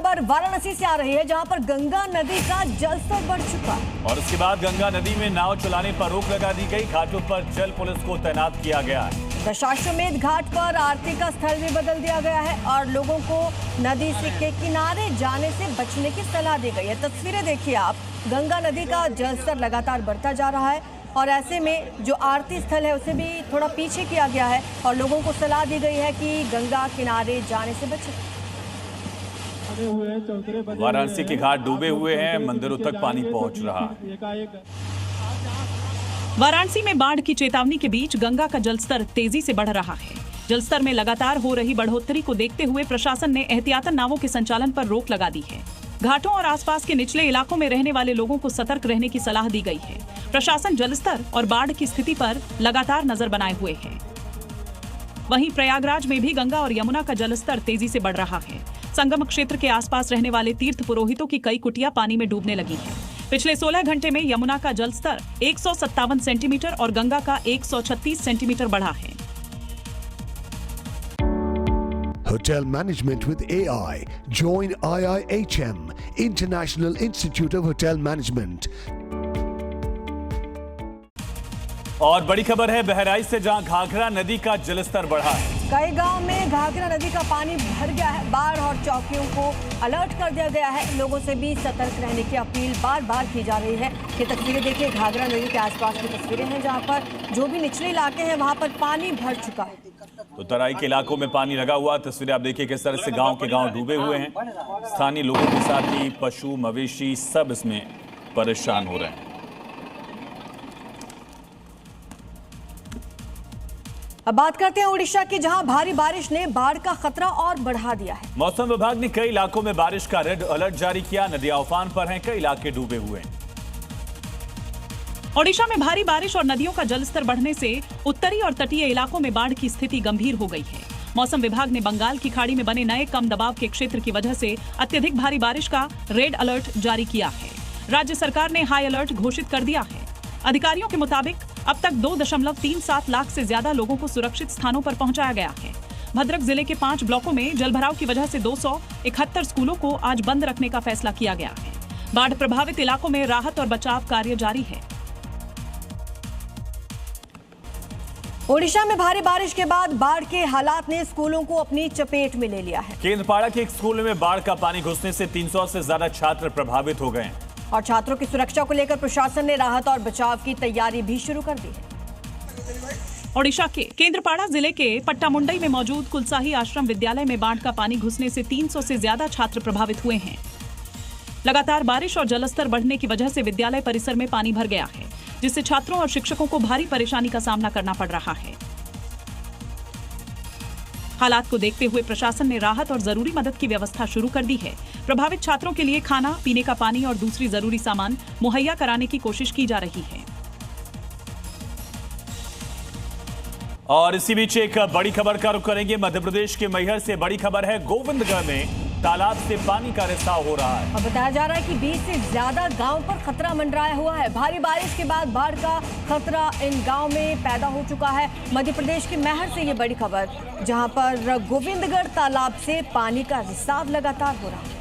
खबर वाराणसी से आ रही है, जहां पर गंगा नदी का जलस्तर बढ़ चुका और उसके बाद गंगा नदी में नाव चलाने पर रोक लगा दी गई। घाटों पर जल पुलिस को तैनात किया गया है। दशाश्वमेध घाट पर आरती का स्थल भी बदल दिया गया है और लोगों को नदी के किनारे जाने से बचने की सलाह दी गई है। तस्वीरें देखिए आप, गंगा नदी का जलस्तर लगातार बढ़ता जा रहा है और ऐसे में जो आरती स्थल है उसे भी थोड़ा पीछे किया गया है और लोगों को सलाह दी गई है कि गंगा किनारे जाने से बचें। वाराणसी के घाट डूबे हुए हैं, मंदिरों तक पानी पहुंच रहा है। वाराणसी में बाढ़ की चेतावनी के बीच गंगा का जलस्तर तेजी से बढ़ रहा है। जलस्तर में लगातार हो रही बढ़ोतरी को देखते हुए प्रशासन ने एहतियातन नावों के संचालन पर रोक लगा दी है। घाटों और आसपास के निचले इलाकों में रहने वाले लोगों को सतर्क रहने की सलाह दी गई है। प्रशासन जलस्तर और बाढ़ की स्थिति पर लगातार नजर बनाए हुए है। वहीं प्रयागराज में भी गंगा और यमुना का जलस्तर तेजी से बढ़ रहा है। संगम क्षेत्र के आसपास रहने वाले तीर्थ पुरोहितों की कई कुटियां पानी में डूबने लगी हैं। पिछले 16 घंटे में यमुना का जलस्तर 157 सेंटीमीटर और गंगा का 136 सेंटीमीटर बढ़ा है। Hotel Management with AI. Join IIHM, International Institute of Hotel Management. और बड़ी खबर है बहराइच से, जहां घाघरा नदी का जलस्तर बढ़ा है। कई गांव में घाघरा नदी का पानी भर गया है। बाढ़ और चौकियों को अलर्ट कर दिया गया है। लोगों से भी सतर्क रहने की अपील बार बार की जा रही है। ये तस्वीरें देखिए, घाघरा नदी के आसपास की तस्वीरें हैं, जहां पर जो भी निचले इलाके हैं वहां पर पानी भर चुका है। तो तराई के इलाकों में पानी लगा हुआ। तस्वीरें आप देखिए किस तरह से गांव के गांव डूबे हुए हैं। स्थानीय लोगों के साथ ही पशु मवेशी सब इसमें परेशान हो रहे हैं। अब बात करते हैं उड़ीसा की, जहां भारी बारिश ने बाढ़ का खतरा और बढ़ा दिया है। मौसम विभाग ने कई इलाकों में बारिश का रेड अलर्ट जारी किया। नदियां उफान पर हैं, कई इलाके डूबे हुए हैं। ओडिशा में भारी बारिश और नदियों का जलस्तर बढ़ने से उत्तरी और तटीय इलाकों में बाढ़ की स्थिति गंभीर हो गई है। मौसम विभाग ने बंगाल की खाड़ी में बने नए कम दबाव के क्षेत्र की वजह से अत्यधिक भारी बारिश का रेड अलर्ट जारी किया है। राज्य सरकार ने हाई अलर्ट घोषित कर दिया है। अधिकारियों के मुताबिक अब तक 2.37 लाख से ज्यादा लोगों को सुरक्षित स्थानों पर पहुंचाया गया है। भद्रक जिले के 5 ब्लॉकों में जलभराव की वजह से 271 स्कूलों को आज बंद रखने का फैसला किया गया है। बाढ़ प्रभावित इलाकों में राहत और बचाव कार्य जारी है। ओडिशा में भारी बारिश के बाद बाढ़ के हालात ने स्कूलों को अपनी चपेट में ले लिया है। केंद्रपाड़ा के एक स्कूल में बाढ़ का पानी घुसने से 300 से ज्यादा छात्र प्रभावित हो गए हैं और छात्रों की सुरक्षा को लेकर प्रशासन ने राहत और बचाव की तैयारी भी शुरू कर दी है। ओडिशा के केंद्रपाड़ा जिले के पट्टामुंडई में मौजूद कुलसाही आश्रम विद्यालय में बाढ़ का पानी घुसने से 300 से ज्यादा छात्र प्रभावित हुए हैं। लगातार बारिश और जलस्तर बढ़ने की वजह से विद्यालय परिसर में पानी भर गया है, जिससे छात्रों और शिक्षकों को भारी परेशानी का सामना करना पड़ रहा है। हालात को देखते हुए प्रशासन ने राहत और जरूरी मदद की व्यवस्था शुरू कर दी है। प्रभावित छात्रों के लिए खाना, पीने का पानी और दूसरी जरूरी सामान मुहैया कराने की कोशिश की जा रही है। और इसी बीच एक बड़ी खबर का रुख करेंगे। मध्य प्रदेश के मैहर से बड़ी खबर है। गोविंदगढ़ में तालाब से पानी का रिसाव हो रहा है। अब बताया जा रहा है कि 20 से ज्यादा गांव पर खतरा मंडराया हुआ है। भारी बारिश के बाद बाढ़ का खतरा इन गांव में पैदा हो चुका है। मध्य प्रदेश के मैहर से ये बड़ी खबर, जहां पर गोविंदगढ़ तालाब से पानी का रिसाव लगातार हो रहा है।